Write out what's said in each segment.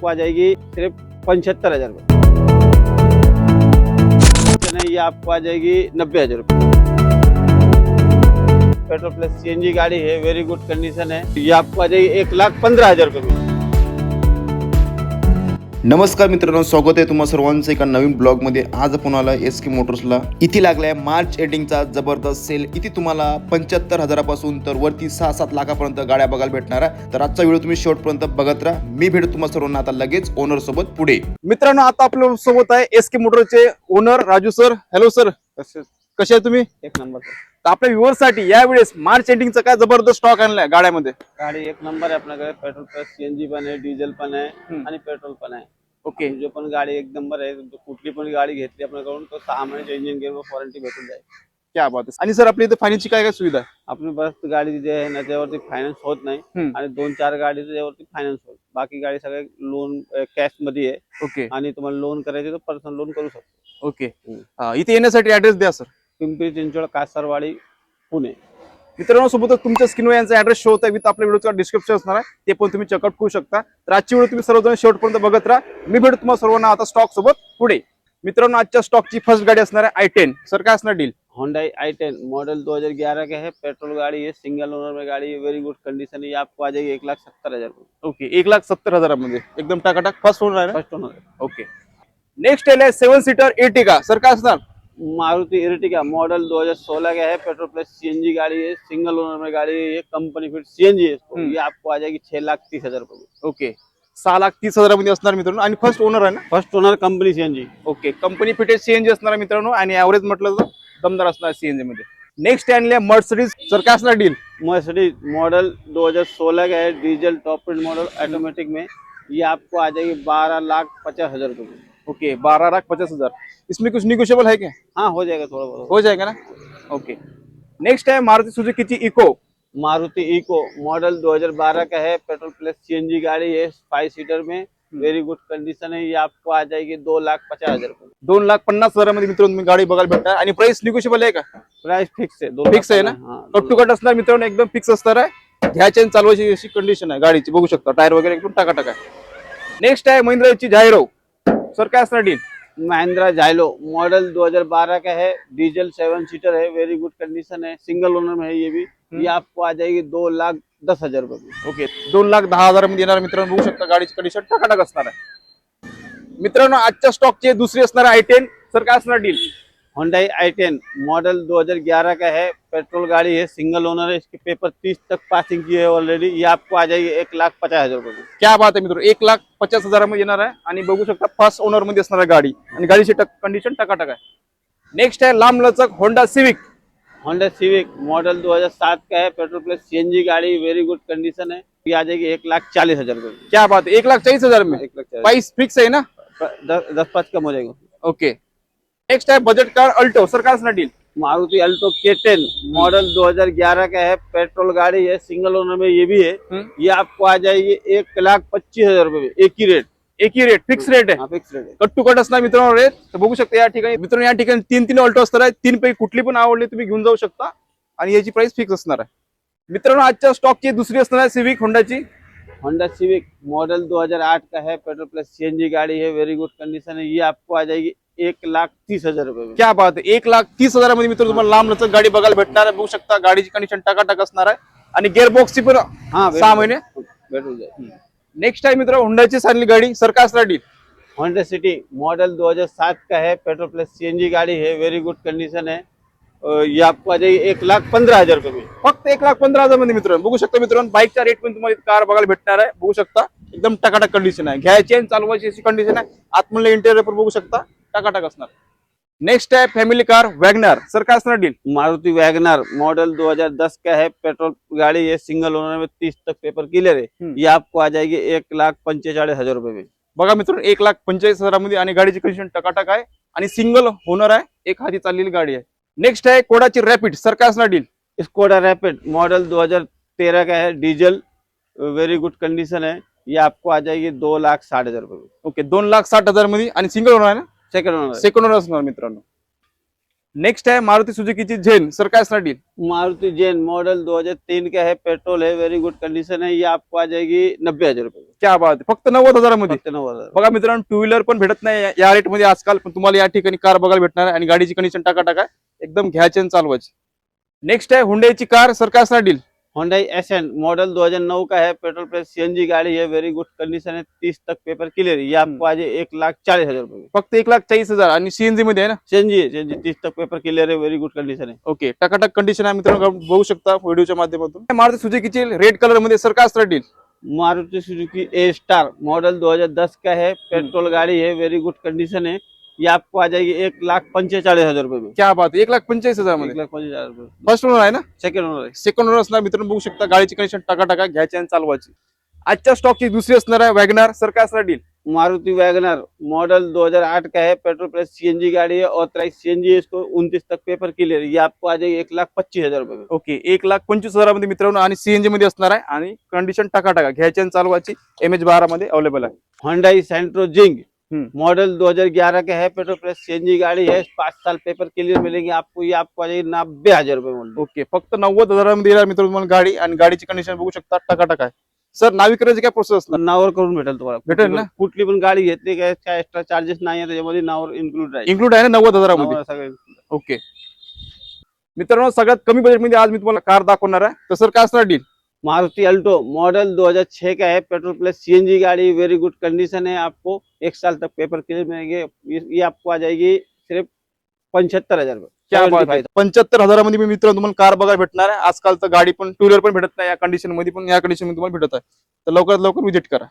आपको आ जाएगी सिर्फ 75,000 रुपये। ये आपको आ जाएगी 90,000 रुपये। पेट्रोल प्लस सीएनजी गाड़ी है, वेरी गुड कंडीशन है। ये आपको आ जाएगी 1,15,000 रुपये। नमस्कार मित्रांनो, स्वागत आहे तुम्हा सर्वांचं एका नवीन ब्लॉगमध्ये। आज आपण आला एसके मोटर्सला। इथे लागलाय मार्च एंडिंगचा जबरदस्त सेल। इथे तुम्हाला 75,000पासून तर वरती 6-7 लाखापर्यंत गाड्या बघायला भेटणार आहे। तर आजचा व्हिडिओ तुम्ही शेवटपर्यंत बघत राहा। मी भेटू तुम्हा सर्वांना आता लगेच ओनर सोबत पुढे। मित्रांनो, आता आपल्या सोबत आहे एसके मोटरचे owner Raju sir. Hello sir, कसे आहे तुम्ही? एक नंबर तर आपल्या व्ह्युअर्स साठी यावेळेस मार्च एंडिंगचा काय जबरदस्त स्टॉक आणलाय गाड्यामध्ये? गाड़ी एक नंबर है अपना। पेट्रोल प्लस सीएनजी पण है, डीजल पण है आणि पेट्रोल पण आहे। ओके, जो पण गाडी एक नंबर आहे। कुठली पण गाडी घेतली आपल्याकडून तो 6 महिन्याची इंजिन गिअर वॉरंटी भेटून जाईल। क्या बात आहे। आणि सर आपल्या इथे फायनान्सची काय काय सुविधा आहे? आपली बस गाडी जे आहे ना त्यावरती फायनान्स होत नाही आणि 2-4 गाडी त्यावरती फायनान्स होत। बाकी गाडी सगळे लोन कॅश मध्ये आहे। ओके आणि तुम्हाला लोन करायचे तर पर्सनल लोन करू शकतो। ओके, इथे येण्यासाठी ऍड्रेस द्या सर। पिंपरी चिंचवड, कासारवाडी, पुणे। मित्रांनो, सोबतच तुमच्या स्क्रीनवर यांचा ऍड्रेस शो होता विथ आपल्या व्हिडिओचा डिस्क्रिप्शन असणार आहे, ते पण तुम्ही चेकआउट करू शकता। तर आजची व्हिडिओ तुम्ही सर्वजण शेवटपर्यंत बघत राहा। मी भेटू तुम्हाला सर्वांना आता स्टॉक सोबत पुढे। मित्रांनो, आजच्या स्टॉकची फर्स्ट गाडी असणार आहे i10। सर काय असणार डील? Hyundai i10 मॉडल 2011 का है, पेट्रोल गाड़ी है, सिंगल ओनर में गाड़ी है, वेरी गुड कंडीशन है। ये आपको आ जाएगी 1,70,000 रुपये। ओके, 1,70,000 मध्ये एकदम टाकाटाक फर्स्ट ओनर आहे ना? First owner. ओके, नेक्स्ट आहे 7 सीटर एर्टिगा। सर काय असणार? मारुति एर्टिगा मॉडल 2016 का है, पेट्रोल प्लस सीएनजी गाड़ी है, सिंगल ओनर में गाड़ी है, ये कंपनी फिट सीएनजी है इसको। ये आपको आ जाएगी 6,30,000 रुपये। ओके, 6,30,000 मध्ये असणार मित्रांनो। आणि फर्स्ट ओनर आहे ना? First owner company CNG. Okay, company fitted CNG असणार मित्रांनो। आणि ऍव्हरेज म्हटलं तर दमदार असणार सीएनजी मध्ये। नेक्स्ट आहे मर्सिडीज। सर काय असणार डील? मर्सिडीज मॉडल 2016 का है, diesel top end model automatic में। ये आपको आ जाएगी 12,50,000 रुपये। ओके, 12,50,000। इसमें कुछ निगोशिएबल है क्या? हाँ, हो जाएगा, थोड़ा बहुत हो जाएगा ना? ओके, नेक्स्ट है मारुति सुजुकी की इको। मारुति इको मॉडल 2012 का है, पेट्रोल प्लस सीएनजी गाड़ी है, 5 सीटर में, वेरी गुड कंडीशन है। ये आपको आ जाएगी 2,50,000 रुपये। 2,50,000 मध्ये मित्रांनो तुम्ही गाडी बघायला भेटणार। आणि प्राइस निगोशिएबल आहे का? प्राइस फिक्स है, फिक्स आहे ना? कट टू कट असणार मित्रांनो, एकदम फिक्स असणार आहे। घ्यायची आणि चालवायची अशी कंडिशन आहे गाडीची, बघू शकता। टायर वगैरे एकदम टाकाटाक आहे। नेक्स्ट आहे महिंद्राची जायरो। सर काय असणार डील? महिंद्रा जाइलो मॉडल 2012 का है, डीजल 7 सीटर है, वेरी गुड कंडीशन है, सिंगल ओनर में है ये भी। ये आपको आ जाएगी 2,10,000 रुपये। ओके, 2,10,000 मध्ये येणार मित्रांनो, बघू शकता गाडीची कंडिशन टाकाटाक असणार आहे। मित्रांनो, आजच्या स्टॉकचे दुसरी असणार i10। सर काय असणार डील? Hyundai i10 मॉडल 2011 का है, पेट्रोल गाड़ी है, सिंगल ओनर है, इसके पेपर 30 तक पासिंग की है ऑलरेडी। ये आपको आ जाएगी 1,50,000 रुपये। क्या बात आहे मित्रांनो, 1,50,000 मध्ये येणार आहे। आणि बघू शकता फर्स्ट ओनर मध्ये असणार आहे गाडी, आणि गाडीची कंडिशन टकाटक आहे। नेक्स्ट आहे लांब लचक Honda civic. Honda civic model 2007 का है, पेट्रोल प्लस सीएनजी गाड़ी, वेरी गुड कंडीशन है। ये आ जाएगी 1,40,000 रुपये। क्या बात है, 1,40,000 में 1,40,000 प्राइस फिक्स है ना? 10-5 कम हो जाएगा। ओके, नेक्स्ट है बजट कार अल्टो। सर काय असणार deal? Maruti Alto K10 model 2011 का है, पेट्रोल गाड़ी है, सिंगल ओनर में ये भी है। ये आपको आ जाएगी 1,25,000 रुपये। एक ही रेट फिक्स रेट आहे? फिक्स रेट है। कट टू कट असणार मित्रांनो रेट। तर बघू शकता या ठिकाणी मित्रांनो, या ठिकाणी 3 अल्टो असणार आहे। 3 पैकी कुठली पण आवडली तुम्ही घेऊन जाऊ शकता, आणि याची प्राइस फिक्स असणार आहे। मित्रांनो, आजच्या स्टॉकची दुसरी असणार आहे सिविक होंडाची। होंडा सिविक मॉडल 2008 का है, पेट्रोल प्लस सीएनजी गाड़ी है, वेरी गुड कंडीशन है। ये आपको आ जाएगी 1,30,000 रुपये में। क्या बात आहे, 1,30,000 मध्ये मित्रांनो तुम्हाला लांब लचक गाडी बघायला भेटणार आहे। बघू शकता गाडीची कंडिशन टाकाटाक असणार आहे, आणि गिअरबॉक्सची पण 6 महिने भेटून जाईल। नेक्स्ट आहे मित्र होंडाची चांगली गाडी। सर काय असणार डील? होंडा सिटी मॉडल 2007 का है, पेट्रोल प्लस सीएनजी गाड़ी है, वेरी गुड कंडीशन है। ये आपको आ जाएगी 1,15,000 रुपये में। फक्त 1,15,000 मध्ये मित्रांनो बघू शकता। मित्रांनो, बाईकच्या रेट पण तुम्हाला कार बघायला भेटणार आहे। बघू शकता एकदम टकाटक कंडिशन आहे, घ्यायची आणि चालवायची अशी कंडिशन आहे। आतमधलं इंटेरियर पण बघू शकता टकाटक असणार। नेक्स्ट आहे फॅमिली कार वॅगनर। सर काय असणार डील? मारुति वैगनर मॉडल 2010 का है, पेट्रोल गाड़ी है, सिंगल ओनर में, 30 तक पेपर क्लियर है। ये आपको आ जाएगी 1,45,000 रुपये में। बघा मित्रांनो, 1,45,000 मध्ये, आणि गाडीची कंडिशन टकाटक आहे, आणि सिंगल ओनर आहे, एक हाती चाललेली गाडी आहे। नेक्स्ट आहे कोडाची रॅपिड। सर काय असणार डील? स्कोडा रैपिड मॉडल 2013 का है, डीजल, वेरी गुड कंडीशन है। ये आपको आ जाएगी 2,60,000 रुपये में। ओके, 2,60,000 मध्ये, आणि सिंगल ओनर आहे ना? सेकंड ओनर असणार मित्रांनो। नेक्स्ट है मारुति सुजुकी की जेन। सर काय असणार डील? मारुति जेन मॉडल 2003 का है, पेट्रोल है, वेरी गुड कंडीशन है। ये आपको आ जाएगी 90,000 रुपये। क्या बात आहे. फक्त 90,000 मध्ये. फक्त 90,000. बघा मित्रांनो, टू व्हीलर पण भेटत नाही या रेट मध्ये आजकाल, पण तुम्हाला या ठिकाणी कार बघायला भेटणार आहे आणि गाडीची कंडिशन टाका एकदम घ्यायची आणि चालवायची. नेक्स्ट आहे हुंडईची कार. सर काय असणार डील? Hyundai Ascent मॉडल 2009 का है, पेट्रोल प्लस सीएनजी गाड़ी है, वेरी गुड कंडीशन है, 30 तक पेपर क्लियर है। ये आपको आज 1,40,000 रुपये में। फक्त 1,40,000 आणि सीएनजी मध्ये आहे ना. सीएनजी है, सीएनजी 30 तक पेपर क्लियर है, वेरी गुड कंडीशन है। ओके, टकाटक कंडिशन आहे मित्रांनो, बघू शकता व्हिडिओच्या माध्यमातून. मारुती सुझुकीची रेड कलर मध्ये सर काय असणार डील? मारुति सुजुकी ए स्टार मॉडल 2010 का है, पेट्रोल गाड़ी है, वेरी गुड कंडीशन है। ये आपको आ जाएगी 1,45,000 रुपये में। क्या बात आहे. 1,45,000 मध्ये. 1,45,000 रुपये। फर्स्ट ओनर आहे ना. सेकंड ओनर है। सेकंड ओनर असणार मित्रांनो, बघू शकता गाडीची कंडिशन टाका घ्यायची आणि चालवायची. आजच्या स्टॉकची दुसरी असणार आहे वॅगनार. सर काय असणार डील? मारुति वैगनर मॉडल 2008 का है, पेट्रोल प्लस सीएनजी गाड़ी है, ऑथराइज सीएनजी है, इसको 29 तक पेपर क्लियर है। ये आपको आ जाएगी 1,25,000 रुपये में। ओके, 1,25,000 मध्ये मित्रांनो आणि सीएनजी मध्ये असणार आहे आणि कंडिशन टाका घ्यायची आणि चालवायची. MH12 मध्ये अवेलेबल आहे. Hyundai Santro Jing हम्म. मॉडल 2011 का है, पेट्रोल प्लस सीएनजी गाड़ी है, 5 साल पेपर क्लियर मिलेंगे आपको। ये आपको आ जाएगी 90,000 रुपये में। ओके, फक्त 90,000 मध्ये येणार मित्रांनो तुम्हाला गाडी आणि गाडीची कंडिशन बघू शकता टाका आहे. सर नाविकरणाची काय प्रोसेस असणार? नावर करून भेटेल तुम्हाला, भेटेल ना? कुठली पण गाडी घेतली काय एक्स्ट्रा चार्जेस नाही आहे त्याच्यामध्ये, नावर इन्क्लूड राहील। इन्क्लूड आहे ना 90,000 मध्ये. नावर सगळे ओके मित्रांनो, सगळ्यात कमी बजेट मध्ये आज मी तुम्हाला कार दाखवणार आहे. तर सर काय असणार डील? मारुति अल्टो मॉडल 2006 का है, पेट्रोल प्लस सीएनजी गाड़ी, वेरी गुड कंडीशन है, आपको 1 साल तक पेपर क्लियर मिलेंगे। ये आपको आ जाएगी सिर्फ 75,000 रुपये। क्या बात आहे. 75,000 मध्ये मी मित्रांनो तुम्हाला कार बघायला भेटणार आहे. आजकाल तर गाडी पण टू व्हीलर पण भेटत नाही या कंडिशन मध्ये, पण या कंडिशन मध्ये तुम्हाला भेटत आहे. तर लवकरात लवकर व्हिजिट करा.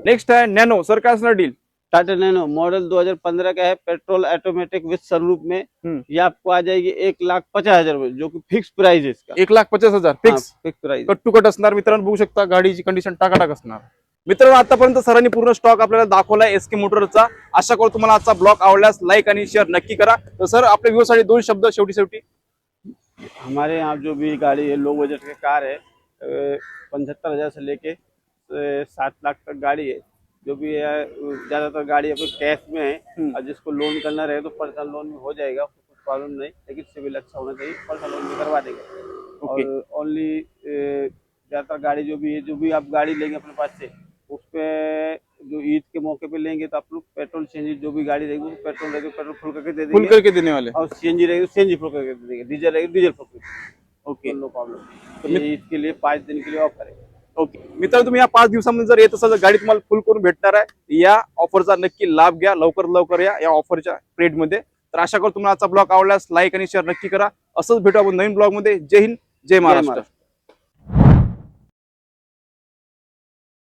नेक्स्ट आहे नॅनो. सर काय असणार डील? टाटा नैनो मॉडल 2015 का है, पेट्रोल ऑटोमेटिक विद सनरूफ में। ये आपको आ जाएगी 1,50,000 रुपये, जो कि फिक्स प्राइस है इसका। 1,50,000 fix. Fix price. Cut to cut असणार मित्रांनो, बघू शकता गाडीची कंडिशन टाका असणार. मित्रांनो, आतापर्यंत सरांनी पूर्ण स्टॉक आपल्याला दाखवलाय एसके मोटरचा. आशा करू तुम्हाला आजचा ब्लॉग आवडल्यास लाईक आणि शेअर नक्की करा. तर सर आपल्या व्ह्यू साठी 2 शब्द शेवटी. हमारे यहाँ जो भी गाड़ी है, लो बजट की कार है, 75,000 से लेके 7 लाख तक गाड़ी है। जो भी है ज्यादातर गाड़ी अपने कैश में है, और जिसको लोन करना रहे तो पर्सनल लोन भी हो जाएगा, कुछ प्रॉब्लम नहीं, लेकिन सिविल अच्छा होना चाहिए, पर्सनल लोन भी करवा देंगे। और ओनली ज्यादातर गाड़ी जो भी है, जो भी आप गाड़ी लेंगे अपने पास से, उस पे जो ईद के मौके पे लेंगे तो आप लोग पेट्रोल सीएनजी जो भी गाड़ी रहेगी, पेट्रोल रहेगी पेट्रोल फुल करके दे फुल देंगे, करके देने वाले. और सीएनजी रहेगी सीएनजी फुल करके दे देंगे, डीजल रहेगी डीजल फुल करके। Okay no problem. तो ये ईद के लिए 5 दिन के लिए ऑफर है। ओके मित्रांनो, तुम्ही या 5 दिवसामध्ये जर येत असाल तर गाडी तुम्हाला फुल करून भेटणार आहे. या ऑफरचा नक्की लाभ घ्या, लवकर या ऑफरच्या पिरियड मध्ये. तर आशा करतो तुम्हाला आजचा ब्लॉग आवडल्यास लाईक आणि शेअर नक्की करा. असंच भेटू आपण नवीन ब्लॉग मध्ये. जय हिंद, जय महाराष्ट्र.